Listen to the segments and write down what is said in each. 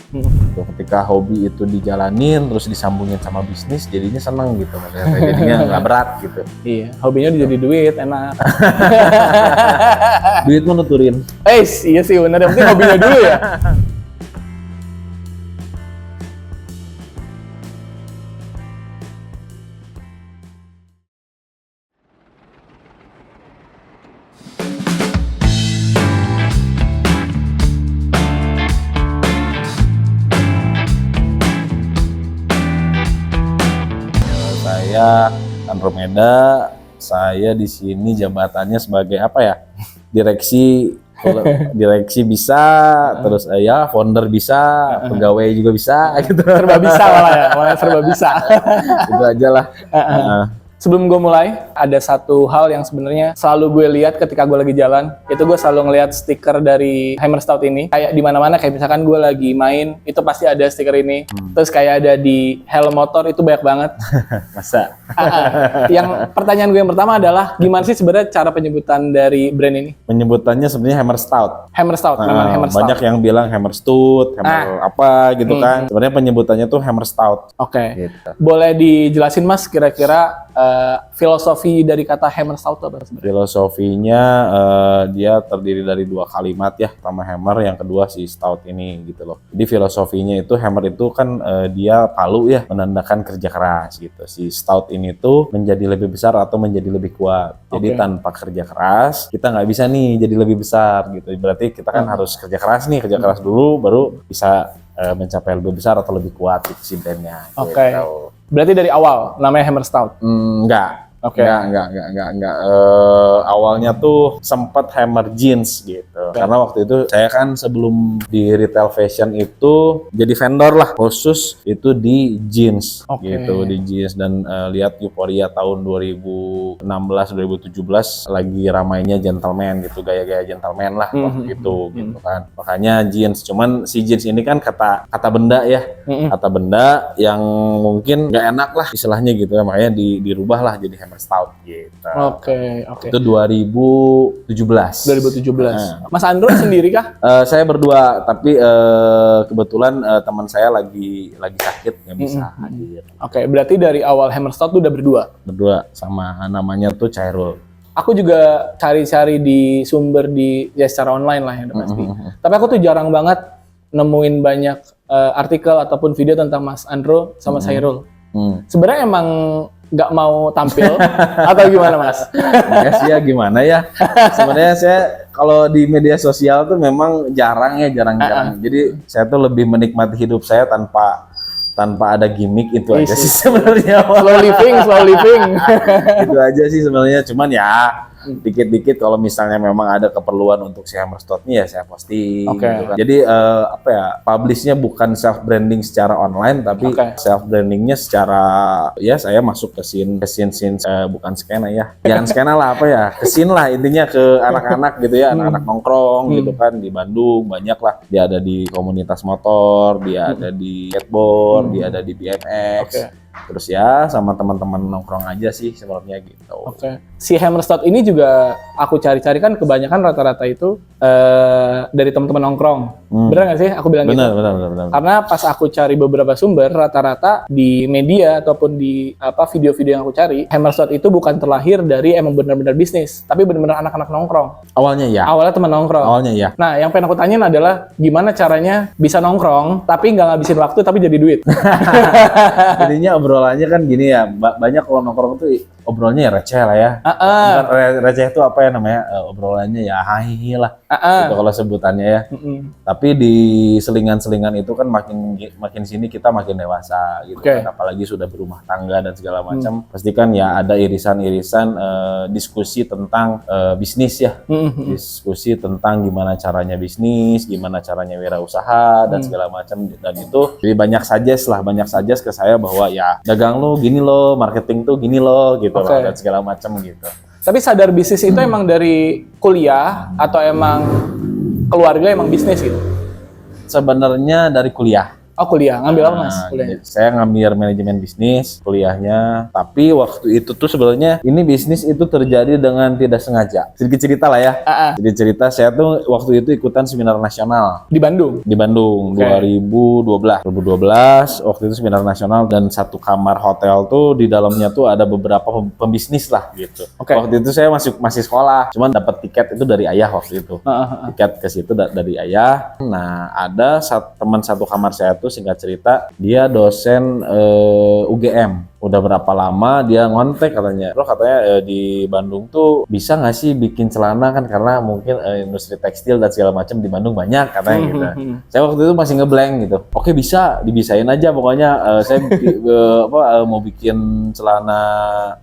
Gitu. Ketika hobi itu dijalanin terus disambungin sama bisnis, jadinya seneng gitu, jadinya nggak berat gitu. Iya, hobinya jadi duit, enak. Duit mau nuturin. Iya sih bener, yang penting hobinya dulu ya. Saya Andromeda, saya di sini jabatannya sebagai apa ya? Direksi bisa, terus ya founder bisa, pegawai juga bisa gitu. Serba bisa malah ya, malah serba bisa. Itu aja lah. Sebelum gue mulai, ada satu hal yang sebenarnya selalu gue lihat ketika gue lagi jalan. Itu gue selalu ngelihat stiker dari Hammer Stout ini. Kayak di mana-mana, kayak misalkan gue lagi main, itu pasti ada stiker ini. Terus kayak ada di helm motor, itu banyak banget. Masa? Yang pertanyaan gue yang pertama adalah, gimana sih sebenarnya cara penyebutan dari brand ini? Penyebutannya sebenarnya Hammer Stout. Hammer Stout, memang Hammer Stout. Banyak yang bilang Hammer Stout, Hammer apa gitu kan. Sebenarnya penyebutannya tuh Hammer Stout. Oke. Gitu. Boleh dijelasin Mas kira-kira filosofi dari kata Hammer Stout apa sebenarnya? Filosofinya dia terdiri dari dua kalimat ya. Pertama hammer, yang kedua si stout ini gitu loh. Jadi filosofinya itu hammer itu kan dia palu ya, menandakan kerja keras gitu. Si stout ini tuh menjadi lebih besar atau menjadi lebih kuat. Jadi tanpa kerja keras kita nggak bisa nih jadi lebih besar gitu. Berarti kita kan harus kerja keras nih, kerja keras dulu baru bisa mencapai lebih besar atau lebih kuat gitu si brandnya. Oke. Gitu. Berarti dari awal namanya Hammer Stout? Enggak. Oke. Enggak. Awalnya tuh sempat Hammer Jeans gitu. Karena waktu itu saya kan sebelum di retail fashion itu jadi vendor lah khusus itu di jeans gitu, di jeans. Dan lihat euforia tahun 2016 2017 lagi ramainya gentleman gitu, gaya-gaya gentleman lah waktu itu gitu kan. Makanya jeans, cuman si jeans ini kan kata benda ya. Kata benda yang mungkin nggak enak lah istilahnya gitu ya, makanya dirubah lah jadi Hammer Stout gitu. Oke. Itu 2017. Mas Andro sendiri kah? Saya berdua, tapi kebetulan teman saya lagi sakit nggak bisa hadir. Oke, berarti dari awal Hammer Stout tuh udah berdua? Berdua, sama namanya tuh Cairul. Aku juga cari-cari di sumber ya secara online lah ya udah pasti. Tapi aku tuh jarang banget nemuin banyak artikel ataupun video tentang Mas Andro sama Cairul. Sebenarnya emang nggak mau tampil atau gimana Mas? Enggak sih ya, gimana ya. Sebenarnya saya kalau di media sosial tuh memang jarang. Jadi saya tuh lebih menikmati hidup saya tanpa ada gimmick, itu aja sih sebenarnya. Slow living. Itu aja sih sebenarnya. Cuman ya dikit-dikit kalau misalnya memang ada keperluan untuk si Hammer Stout nya ya saya posting gitu kan. Jadi publishnya bukan self branding secara online, tapi self brandingnya secara ya saya masuk ke scene bukan skena ya. Jangan skena lah, ke scene lah intinya, ke anak-anak gitu ya, anak-anak nongkrong gitu kan di Bandung banyak lah. Dia ada di komunitas motor, dia ada di skateboard, dia ada di BMX. Terus ya sama teman-teman nongkrong aja sih sebenarnya gitu. Si Hammer Stout ini juga aku cari-cari kan kebanyakan rata-rata itu dari teman-teman nongkrong. Benar nggak sih aku bilang gitu? Benar. Karena pas aku cari beberapa sumber, rata-rata di media ataupun di video-video yang aku cari, Hammer Stout itu bukan terlahir dari emang benar-benar bisnis, tapi benar-benar anak-anak nongkrong. Awalnya ya. Awalnya teman nongkrong. Awalnya ya. Nah, yang pengen aku tanyain adalah gimana caranya bisa nongkrong tapi nggak ngabisin waktu tapi jadi duit. Jadinya obrolannya kan gini ya, banyak kalau nongkrong tuh obrolnya ya receh lah ya. Receh itu apa ya namanya, obrolannya ya hahihi lah gitu kalau sebutannya ya. Tapi di selingan-selingan itu kan makin sini kita makin dewasa gitu kan, apalagi sudah berumah tangga dan segala macam. Pasti kan ya ada irisan-irisan diskusi tentang bisnis ya. Diskusi tentang gimana caranya bisnis, gimana caranya wirausaha dan segala macam. Dan itu jadi banyak suggest ke saya bahwa ya dagang lu gini loh, marketing tuh gini loh gitu loh, dan segala macam gitu. Tapi sadar bisnis itu emang dari kuliah atau emang keluarga emang bisnis gitu? Sebenarnya dari kuliah. Oh kuliah, ngambil apa Mas? Kuliahnya? Saya ngambil manajemen bisnis kuliahnya, tapi waktu itu tuh sebenarnya ini bisnis itu terjadi dengan tidak sengaja. Sedikit cerita lah ya. Sedikit cerita, saya tuh waktu itu ikutan seminar nasional. Di Bandung? Di Bandung, 2012. Waktu itu seminar nasional dan satu kamar hotel tuh di dalamnya tuh ada beberapa pembisnis lah gitu. Waktu itu saya masih sekolah, cuman dapat tiket itu dari ayah waktu itu. Tiket ke situ dari ayah. Nah, ada teman satu kamar saya tuh, singkat cerita, dia dosen UGM. Udah berapa lama dia ngontek katanya, bro katanya di Bandung tuh bisa nggak sih bikin celana kan karena mungkin industri tekstil dan segala macam di Bandung banyak katanya gitu. Saya waktu itu masih ngeblank gitu. Oke bisa, dibisain aja pokoknya. Saya mau bikin celana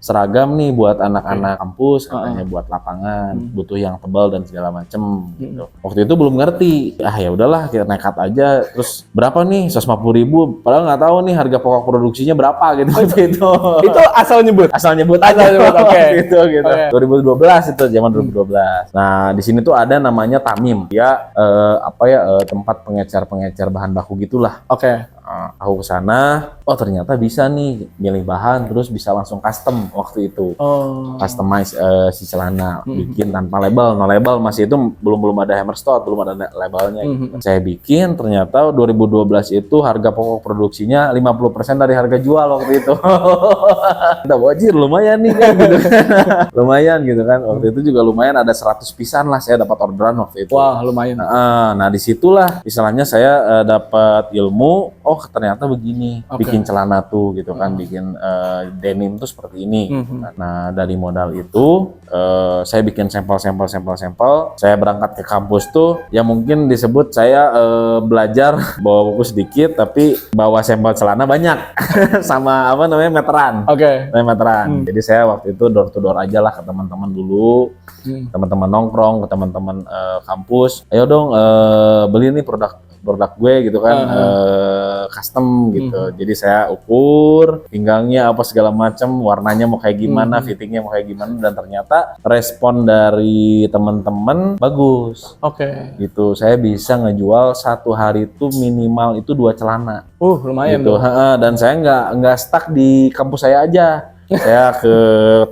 seragam nih buat anak-anak kampus katanya, buat lapangan, butuh yang tebal dan segala macam gitu. Waktu itu belum ngerti. Ya udahlah kita nekat aja. Terus berapa nih? 150.000. Padahal nggak tahu nih harga pokok produksinya berapa gitu. Itu asal nyebut aja. Oke. gitu. 2012 itu, zaman 2012. Nah, di sini tuh ada namanya Tamim. Dia tempat pengecer bahan baku gitulah. Aku kesana, ternyata bisa nih milih bahan, terus bisa langsung custom waktu itu. Customize si celana, bikin tanpa label, no label, masih itu belum ada Hammerstone, belum ada labelnya. Saya bikin, ternyata 2012 itu harga pokok produksinya 50% dari harga jual waktu itu. Kita wajir lumayan nih kan gitu. Lumayan gitu kan. Waktu itu juga lumayan, ada 100 pisan lah saya dapat orderan waktu itu. Wah, lumayan. Nah, disitulah istilahnya saya dapat ilmu. Ternyata begini, bikin celana tuh gitu kan, bikin denim tuh seperti ini. Nah, dari modal itu saya bikin sampel. Saya berangkat ke kampus tuh, ya mungkin disebut saya belajar bawa buku sedikit, tapi bawa sampel celana banyak sama meteran. Meteran. Jadi saya waktu itu door to door aja lah ke teman-teman dulu, teman-teman nongkrong, ke teman-teman kampus. Ayo dong beli nih produk gue gitu kan, custom gitu. Jadi saya ukur pinggangnya apa segala macam, warnanya mau kayak gimana, fittingnya mau kayak gimana, dan ternyata respon dari teman-teman bagus. Gitu. Saya bisa ngejual satu hari itu minimal itu 2 celana. Lumayan gitu. Dan saya nggak stuck di kampus saya aja. Saya ke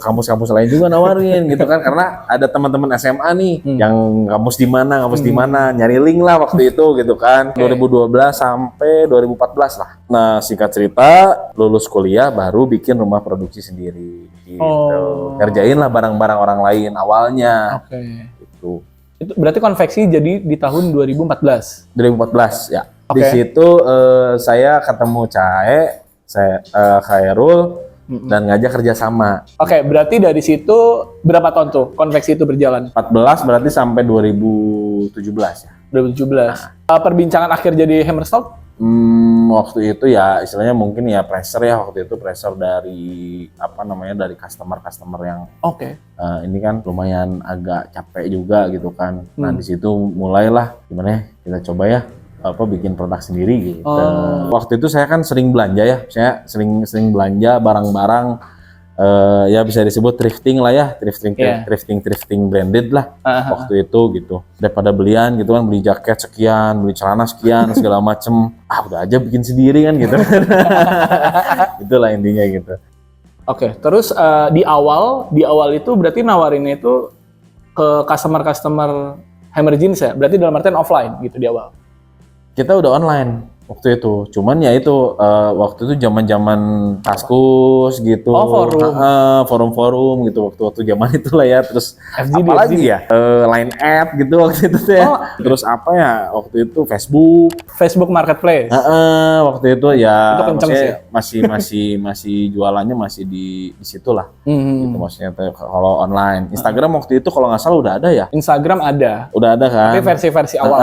kampus-kampus lain juga nawarin gitu kan, karena ada teman-teman SMA nih yang kampus di mana, nyari link lah waktu itu gitu kan. 2012 sampai 2014 lah. Nah, singkat cerita, lulus kuliah baru bikin rumah produksi sendiri gitu. Kerjain lah barang-barang orang lain awalnya. Gitu. Itu berarti konveksi jadi di tahun 2014 ya. Di situ saya ketemu Khairul dan ngajak kerja sama. Berarti dari situ berapa tahun tuh konveksi itu berjalan? 14 berarti sampai 2017 ya. 2017. Perbincangan akhir jadi Hammerstone? Waktu itu ya istilahnya mungkin ya pressure ya, waktu itu pressure dari dari customer yang ini kan lumayan agak capek juga gitu kan. Nah, di situ mulailah gimana ya, kita coba ya bikin produk sendiri gitu. Waktu itu saya kan sering belanja ya, saya sering belanja barang-barang ya bisa disebut thrifting lah ya, thrifting branded lah waktu itu gitu. Daripada belian gitu kan, beli jaket sekian, beli celana sekian, segala macem, udah aja bikin sendiri kan gitu. Itulah intinya gitu. Terus di awal itu berarti nawarinnya itu ke customer Hammer Jeans ya, berarti dalam artian offline gitu di awal. Kita udah online waktu itu, cuman ya itu waktu itu zaman Kaskus gitu, forum gitu waktu zaman itulah ya. Terus apalagi ya line app gitu waktu itu ya. Terus apa ya waktu itu Facebook Marketplace. Waktu itu ya itu masih jualannya masih di situ lah. Gitu maksudnya kalau online. Instagram waktu itu kalau nggak salah udah ada ya. Instagram ada. Udah ada kan? Tapi versi awal.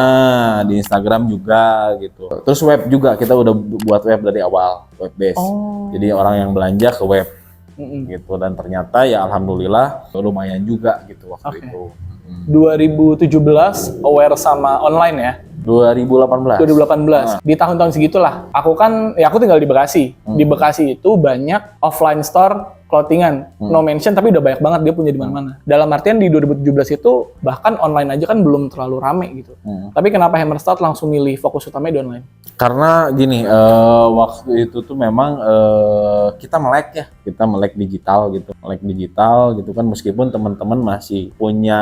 Di Instagram juga gitu. Terus web juga, kita udah buat web dari awal, web base. Jadi orang yang belanja ke web gitu, dan ternyata ya alhamdulillah lumayan juga gitu waktu itu. 2017 aware sama online ya? 2018. Di tahun-tahun segitulah. Aku tinggal di Bekasi. Di Bekasi itu banyak offline store clothingan, no mention tapi udah banyak banget dia punya di mana-mana. Dalam artian di 2017 itu bahkan online aja kan belum terlalu rame gitu. Tapi kenapa Hammerstart langsung milih fokus utamanya di online? Karena gini, waktu itu tuh memang kita melek digital gitu kan, meskipun teman-teman masih punya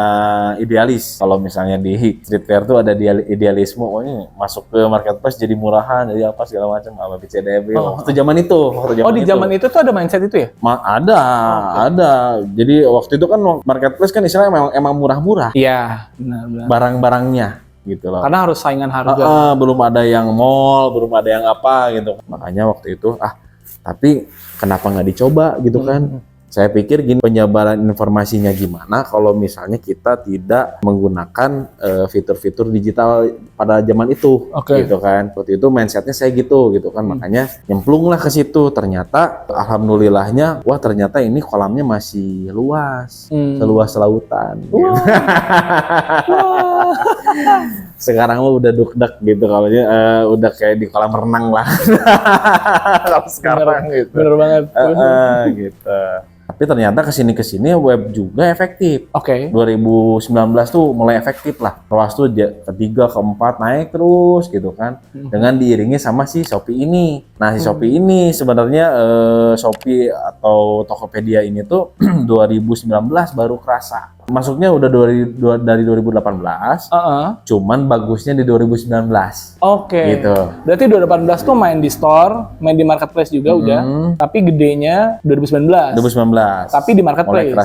idealis. Kalau misalnya di streetwear tuh ada idealisme, oh ini masuk ke marketplace jadi murahan, jadi apa segala macam, apa BCDB. Waktu zaman itu. Di zaman itu tuh ada mindset itu ya? Ada. Jadi waktu itu kan marketplace kan istilahnya emang murah-murah. Iya, benar. Barang-barangnya gitu loh. Karena harus saingan harga. Belum ada yang mall, belum ada yang apa gitu. Makanya waktu itu tapi kenapa nggak dicoba gitu kan? Saya pikir gini, penyebaran informasinya gimana kalau misalnya kita tidak menggunakan fitur-fitur digital pada zaman itu, gitu kan. Waktu itu mindsetnya saya gitu kan. Makanya nyemplung lah ke situ. Ternyata alhamdulillahnya, ternyata ini kolamnya masih luas, seluas lautan. Gitu. Sekarang mah udah dukdek gitu, kalau udah kayak di kolam renang lah. Kalau sekarang gitu. Bener banget. Gitu. Tapi ternyata kesini web juga efektif. 2019 tuh mulai efektif lah. ROAS tuh ketiga, keempat naik terus gitu kan. Dengan diiringi sama si Shopee ini. Nah si Shopee ini sebenarnya Shopee atau Tokopedia ini tuh 2019 baru kerasa. Masuknya udah dari 2018, cuman bagusnya di 2019. Gitu. Berarti 2018 tuh main di store, main di marketplace juga udah, tapi gedenya 2019. Tapi di marketplace.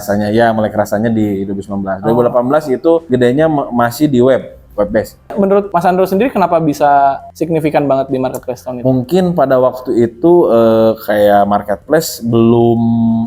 Mulai kerasanya di 2019. 2018 itu gedenya masih di web base. Menurut Mas Andro sendiri kenapa bisa signifikan banget di marketplace tahun itu? Mungkin pada waktu itu kayak marketplace belum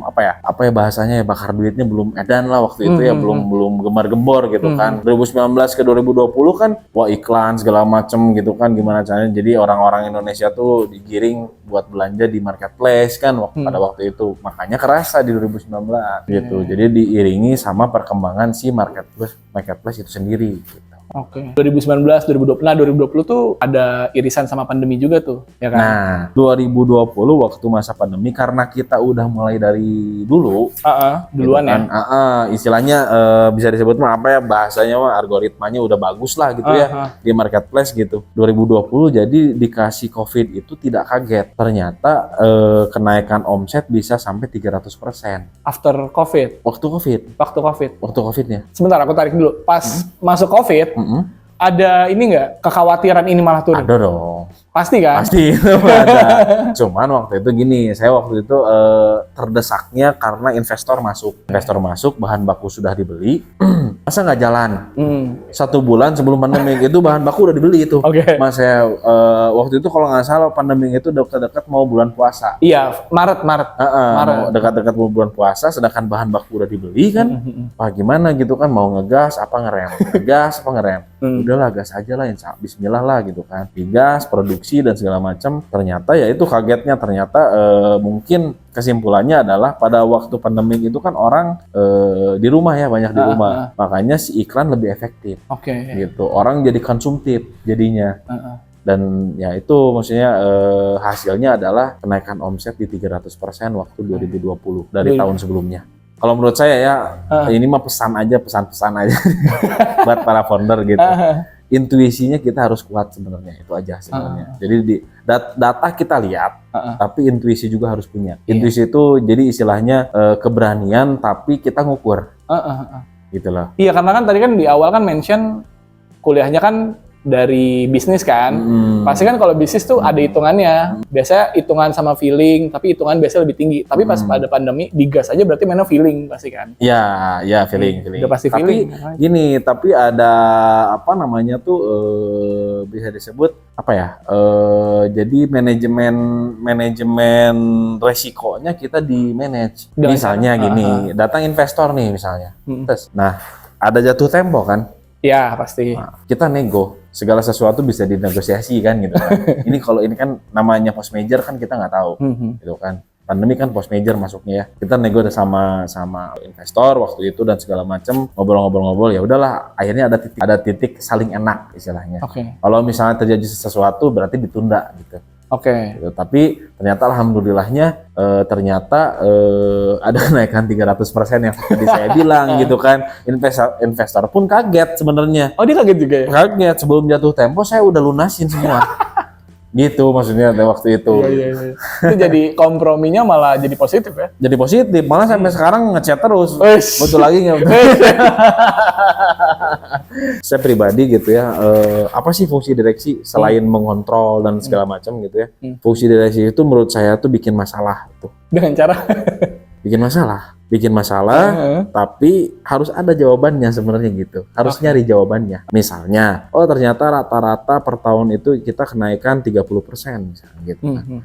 apa ya bahasanya ya, bakar duitnya belum edan lah waktu itu ya, belum gembar-gembor gitu kan. 2019 ke 2020 kan iklan segala macem gitu kan, gimana caranya jadi orang-orang Indonesia tuh digiring buat belanja di marketplace kan pada waktu itu. Makanya kerasa di 2019 gitu. Jadi diiringi sama perkembangan si marketplace itu sendiri gitu. 2019, 2020, 2020 tuh ada irisan sama pandemi juga tuh, ya kan? Nah, 2020 waktu masa pandemi karena kita udah mulai dari dulu, duluan gitu kan, ya. Istilahnya bisa disebut bahasanya algoritmanya udah bagus lah gitu ya di marketplace gitu. 2020 jadi dikasih COVID itu tidak kaget. Ternyata kenaikan omset bisa sampai 300%. After COVID? Waktu COVID-nya. Sebentar, aku tarik dulu. Pas masuk COVID, ada ini nggak kekhawatiran ini malah turun? Ada dong. Pasti kan? Pasti itu ada. Cuman waktu itu gini, saya waktu itu terdesaknya karena investor masuk, bahan baku sudah dibeli, masa nggak jalan? 1 bulan sebelum pandemi itu bahan baku udah dibeli itu. Mas saya waktu itu kalau nggak salah pandemi itu dekat-dekat mau bulan puasa. Iya, Maret. Dekat-dekat mau bulan puasa, sedangkan bahan baku udah dibeli kan? Gimana gitu kan, mau ngegas apa ngerem? Udahlah gas aja lah, bismillah lah gitu kan. Digas, produksi dan segala macam. Ternyata ya itu kagetnya, mungkin kesimpulannya adalah pada waktu pandemi itu kan orang di rumah ya, banyak di rumah. Makanya si iklan lebih efektif. Gitu. Orang jadi konsumtif jadinya. Dan ya itu maksudnya hasilnya adalah kenaikan omset di 300% waktu 2020 dari tahun sebelumnya. Kalau menurut saya ya, ini mah pesan aja buat para founder gitu. Intuisinya kita harus kuat sebenarnya, itu aja sebenarnya. Jadi di data kita lihat, tapi intuisi juga harus punya. Intuisi itu jadi istilahnya keberanian, tapi kita ngukur. Gitu loh. Iya, karena kan tadi kan di awal kan mention kuliahnya kan dari bisnis kan. Pasti kan kalau bisnis tuh ada hitungannya. Biasanya hitungan sama feeling, tapi hitungan biasanya lebih tinggi. Tapi pas pada pandemi digas aja berarti mainnya feeling pasti kan. Ya feeling. Udah pasti feeling. Tapi gini, tapi ada bisa disebut jadi manajemen resikonya kita di manage. Misalnya gini, datang investor nih misalnya. Nah, ada jatuh tempo kan? Ya pasti. Kita nego, segala sesuatu bisa dinegosiasi kan gitu kan. Ini kan namanya post major kan kita nggak tahu, gitu kan. Pandemi kan post major masuknya ya. Kita nego sama investor waktu itu dan segala macam, ngobrol-ngobrol ya udahlah. Akhirnya ada titik saling enak istilahnya. Kalau misalnya terjadi sesuatu berarti ditunda gitu. Gitu. Tapi ternyata alhamdulillahnya ternyata ada kenaikan 300% yang tadi saya bilang gitu kan. Investor pun kaget sebenarnya. Oh, dia kaget juga ya? Kaget, sebelum jatuh tempo saya udah lunasin semua. Gitu maksudnya waktu itu. Iya. Itu jadi komprominya malah jadi positif ya? Jadi positif, malah sampai sekarang ngechat terus. Betul lagi nggak? Saya pribadi gitu ya, apa sih fungsi direksi selain mengontrol dan segala macam gitu ya? Fungsi direksi itu menurut saya tuh bikin masalah tuh. Dengan cara? bikin masalah, tapi harus ada jawabannya sebenarnya gitu. Harus nyari jawabannya. Misalnya, ternyata rata-rata per tahun itu kita kenaikan 30% misalnya gitu kan.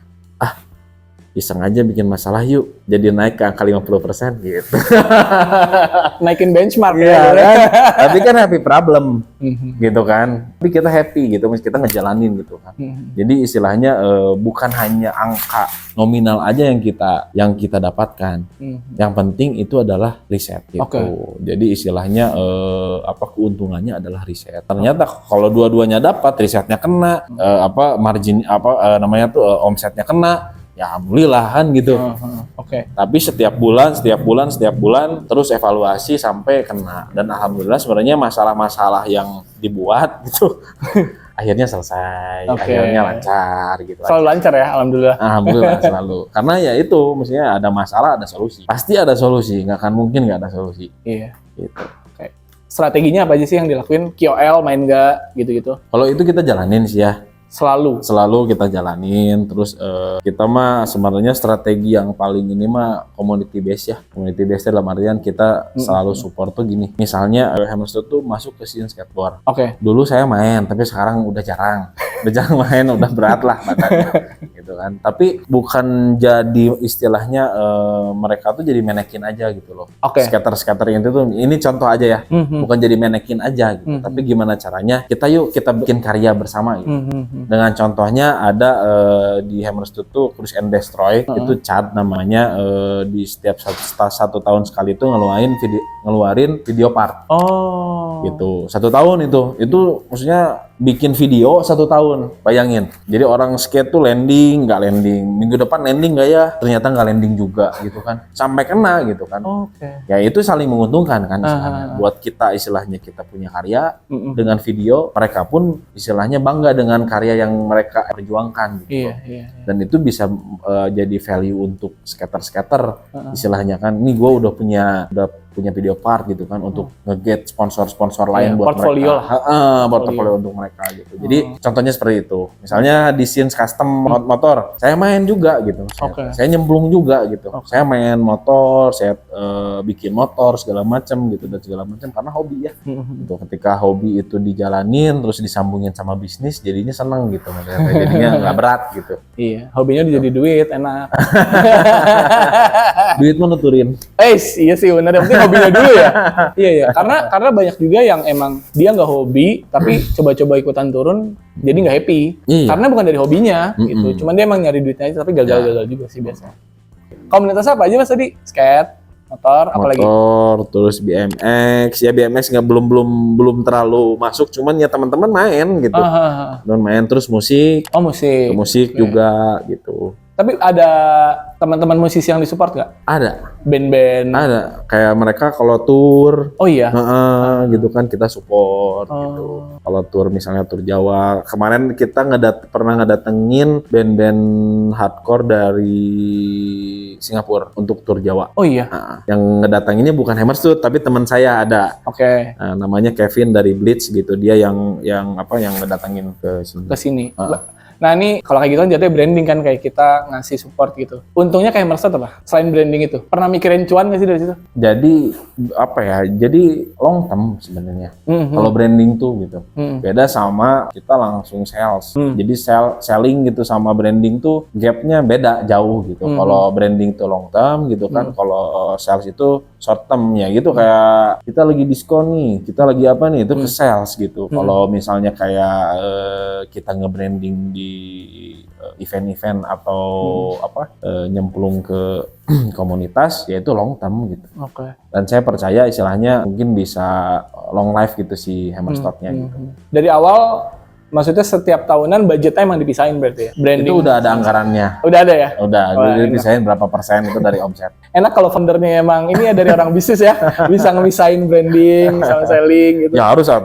Iseng aja bikin masalah yuk, jadi naik ke angka 50% gitu. Naikin benchmark ya kan? Tapi kan happy problem gitu kan. Tapi kita happy gitu, kita ngejalanin gitu kan. Jadi istilahnya bukan hanya angka nominal aja yang kita dapatkan. Yang penting itu adalah riset gitu. Jadi istilahnya keuntungannya adalah riset. Ternyata kalau dua-duanya dapat, risetnya kena, margin omsetnya kena. Ya alhamdulillah kan gitu. Tapi setiap bulan terus evaluasi sampai kena. Dan alhamdulillah sebenarnya masalah-masalah yang dibuat gitu akhirnya selesai, akhirnya lancar gitu. Selalu lancar ya, alhamdulillah. Alhamdulillah selalu. Karena ya itu, maksudnya ada masalah ada solusi. Pasti ada solusi, nggak akan mungkin nggak ada solusi. Iya. Gitu. Strateginya apa aja sih yang dilakuin? KOL main nggak gitu-gitu? Kalau itu kita jalanin sih ya. Selalu kita jalanin. Terus kita mah sebenarnya strategi yang paling ini mah community base ya. Community base dalam artian kita selalu support tuh gini. Misalnya Hammerstone tuh masuk ke scene skateboard. Dulu saya main, tapi sekarang udah jarang. Udah jarang main, udah berat lah badannya. Gitu kan. Tapi bukan jadi istilahnya mereka tuh jadi manekin aja gitu loh. Skater-skater itu tuh, ini contoh aja ya. Bukan jadi manekin aja gitu. Tapi gimana caranya kita bikin karya bersama gitu. Dengan contohnya ada di Hammerstone tuh Cruise and Destroy, itu Chad namanya, di setiap satu tahun sekali itu ngeluarin video part. Gitu. 1 tahun itu maksudnya bikin video 1 tahun, bayangin. Jadi orang skate tuh landing, nggak landing, minggu depan landing nggak ya, ternyata nggak landing juga gitu kan, sampai kena gitu kan. Ya itu saling menguntungkan kan istilahnya. Buat kita istilahnya kita punya karya dengan video, mereka pun istilahnya bangga dengan karya yang mereka perjuangkan gitu. Dan itu bisa jadi value untuk skater-skater istilahnya kan. Ini gue udah punya video part gitu kan, untuk nge-get sponsor-sponsor lain buat portfolio mereka. Portfolio untuk mereka gitu. Jadi contohnya seperti itu. Misalnya di scene custom motor, saya main juga gitu. Saya nyemplung juga gitu. Saya main motor, saya bikin motor segala macam gitu dan segala macam karena hobi ya. Gitu. Ketika hobi itu dijalanin terus disambungin sama bisnis, jadinya seneng gitu. Jadinya nggak berat gitu. Iya, hobinya jadi duit, enak. Duit menuturin. Iya sih benar. Yang penting hobinya dulu ya. Iya. Karena banyak juga yang emang dia nggak hobi tapi coba-coba ikutan turun jadi nggak happy. Karena bukan dari hobinya gitu. Cuman dia emang nyari duitnya aja tapi gagal juga sih biasanya. Komunitas apa aja Mas tadi? Skate, motor, apa lagi? Motor, terus BMX. Ya BMX nggak belum terlalu masuk, cuman ya teman-teman main gitu. Main terus musik. Musik juga gitu. Tapi ada teman-teman musisi yang disupport nggak? Ada. Band-band? Ada. Kayak mereka kalau tour. Gitu kan kita support gitu. Kalau tour misalnya tour Jawa. Kemarin kita pernah ngedatengin band-band hardcore dari Singapura untuk tour Jawa. Yang ngedatanginnya bukan Hammerstone tapi teman saya ada. Namanya Kevin dari Blitz gitu. Dia yang ngedatangin ke sini. Nah ini kalau kayak gitu kan jatuhnya branding kan, kayak kita ngasih support gitu. Untungnya kayak Hammerstone apa? Selain branding itu, pernah mikirin cuan nggak sih dari situ? Jadi jadi long term sebenarnya. Kalau branding tuh gitu, beda sama kita langsung sales. Jadi selling gitu sama branding tuh gapnya beda jauh gitu. Kalau branding tuh long term gitu kan, kalau sales itu short term ya gitu. Kayak kita lagi diskon nih, kita lagi apa nih, itu ke sales gitu. Kalau misalnya kayak kita nge-branding di event-event atau nyemplung ke komunitas, ya itu long term gitu. Dan saya percaya istilahnya mungkin bisa long life gitu si Hammerstone-nya gitu. Dari awal Maksudnya setiap tahunan budgetnya emang dipisahin berarti ya? Branding. Itu udah ada anggarannya. Udah ada ya? Udah dipisahin berapa persen itu dari omset. Enak kalau foundernya emang ini ya dari orang bisnis ya, bisa ngemisahin branding, sama selling gitu. Ya harus ya.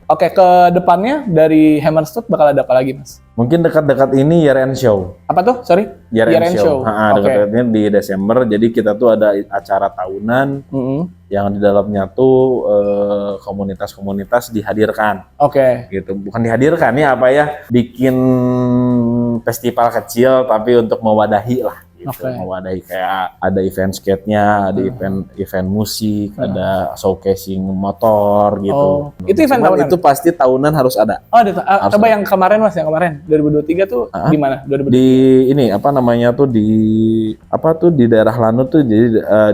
Oke, ke depannya dari Hammerstone bakal ada apa lagi, Mas? Mungkin dekat-dekat ini year end show. Apa tuh? Sorry? Year end show. Dekat-dekat ini di Desember. Jadi kita tuh ada acara tahunan yang di dalamnya tuh komunitas-komunitas dihadirkan. Oke. Gitu. Bukan dihadirkan ya apa ya? Bikin festival kecil tapi untuk mewadahi lah. Gitu. Mewadahi kayak ada event skate-nya, ada event musik, ada showcasing motor gitu. Itu event tahunan? Itu pasti tahunan harus ada. Oh, ada. Coba yang kemarin Mas, yang kemarin 2023 tuh di mana? Di ini apa namanya tuh di daerah Lanut tuh, jadi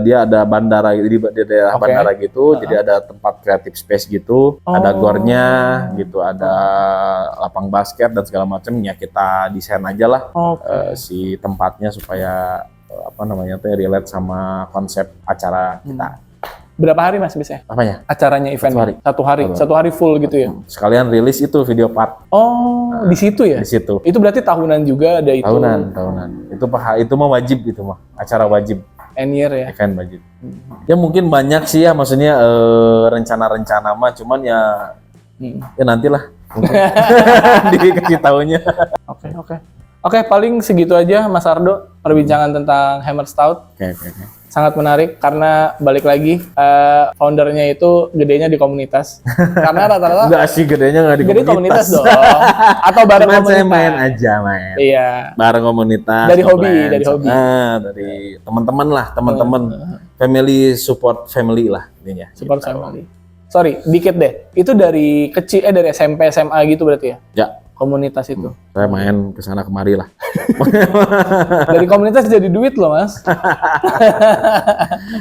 dia ada bandara di daerah bandara gitu, jadi ada tempat creative space gitu, ada gornya gitu, ada lapang basket dan segala macam ya, kita desain aja lah si tempatnya supaya relate sama konsep acara kita. Berapa hari Mas biasanya? Apanya? Acaranya event? Satu hari full gitu ya? Sekalian rilis itu video part. Di situ ya? Di situ. Itu berarti tahunan juga ada itu? Tahunan. Itu mah wajib gitu mah. Acara wajib. End year ya? Event wajib. Ya mungkin banyak sih ya, maksudnya rencana-rencana mah, cuman ya nantilah. Dikasih tahunya. Oke, paling segitu aja Mas Ardo perbincangan tentang Hammerstone. Oke. Sangat menarik karena balik lagi foundernya itu gedenya di komunitas. Karena rata-rata enggak sih, gedenya nggak di komunitas dong. Atau bareng komunitas. Saya main aja. Iya. Bareng komunitas. Dari hobi. Dari teman-teman lah, teman-teman. Family support family lah intinya. Support family. Sorry, dikit deh. Itu dari kecil dari SMP SMA gitu berarti ya? Ya. Komunitas itu. Saya main kesana kemari lah. Dari komunitas jadi duit loh Mas.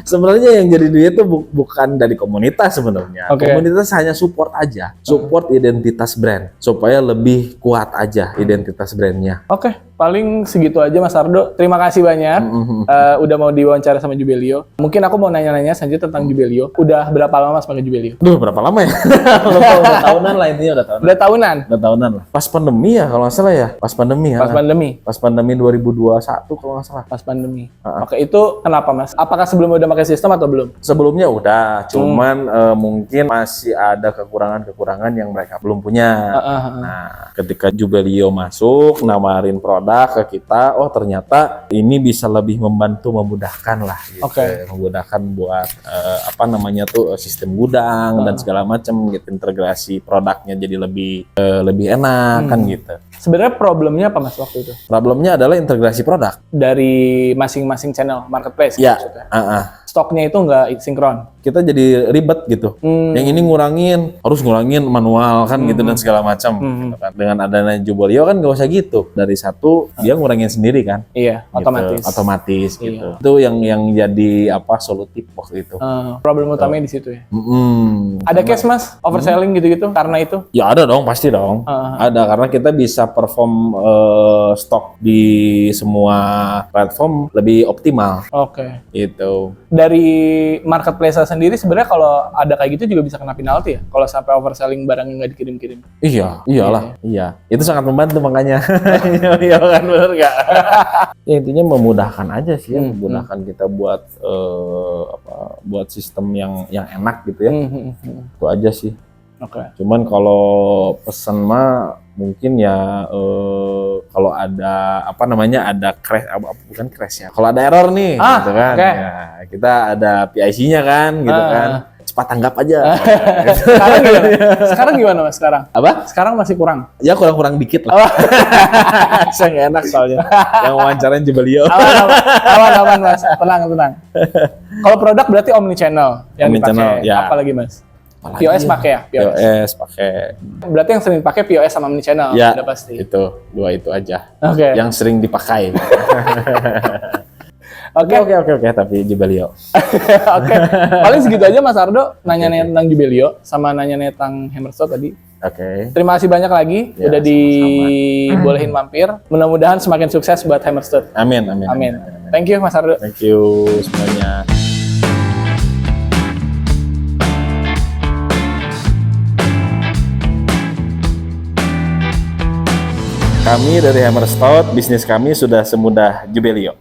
Sebenarnya yang jadi duit itu bukan dari komunitas sebenarnya. Komunitas hanya support aja, support identitas brand supaya lebih kuat aja identitas brandnya. Oke, paling segitu aja Mas Ardo. Terima kasih banyak udah mau diwawancara sama Jubelio. Mungkin aku mau nanya-nanya saja tentang Jubelio. Udah berapa lama Mas pakai Jubelio? Berapa lama ya? Udah tahunan lah intinya, udah tahunan. Udah tahunan lah. Pas pandemi ya kalau nggak salah ya. Pas pandemi 2021 kalau nggak salah. Pas pandemi. Oke, itu kenapa Mas? Apakah sebelumnya udah pakai sistem atau belum? Sebelumnya udah, cuman mungkin masih ada kekurangan yang mereka belum punya. Nah, ketika Jubelio masuk, nawarin produk ke kita, ternyata ini bisa lebih memudahkan lah gitu. Memudahkan buat sistem gudang dan segala macam gitu, integrasi produknya jadi lebih enak kan gitu. Sebenarnya problemnya apa Mas waktu itu? Problemnya adalah integrasi produk dari masing-masing channel marketplace. Ya. Stoknya itu nggak sinkron. Kita jadi ribet gitu. Yang ini harus ngurangin manual kan gitu dan segala macam. Gitu kan. Dengan adanya Jubelio kan nggak usah gitu. Dari satu dia ngurangin sendiri kan. Iya, gitu. Otomatis gitu. Itu yang jadi solutif waktu itu. Problem utamanya di situ ya. Ada case Mas overselling gitu-gitu karena itu? Ya ada dong, pasti dong. Ada, karena kita bisa perform stok di semua platform lebih optimal. Gitu. Dari marketplace sendiri sebenarnya kalau ada kayak gitu juga bisa kena penalti ya kalau sampai overselling barang yang nggak dikirim-kirim. Iyalah. Itu sangat membantu makanya. Iya kan, benar nggak? Ya intinya memudahkan aja sih ya, memudahkan kita buat buat sistem yang enak gitu ya. Itu aja sih. Cuman kalau pesan mah mungkin ya kalau ada ada crash, bukan crash ya, kalau ada error nih gitu kan, ya kita ada PIC-nya kan gitu kan, cepat tanggap aja. Sekarang gimana Mas sekarang? Sekarang masih kurang? Ya kurang dikit lah. Saya nggak enak soalnya yang wawancarain Jubelio. Aman Mas, tenang. Kalau produk berarti omni channel yang dipakai. Apalagi Mas? POS pakai ya? POS pakai. Berarti yang sering pakai POS sama omnichannel, ya, udah pasti. Itu, dua itu aja. Yang sering dipakai. Oke, tapi Jubelio. Paling segitu aja Mas Ardo, nanya-nanya tentang Jubelio, sama nanya-nanya tentang Hammerstone tadi. Terima kasih banyak lagi, udah dibolehin mampir. Mudah-mudahan semakin sukses buat Hammerstone. Amin. Thank you Mas Ardo. Thank you semuanya. Kami dari Hammer Stout, bisnis kami sudah semudah Jubelio.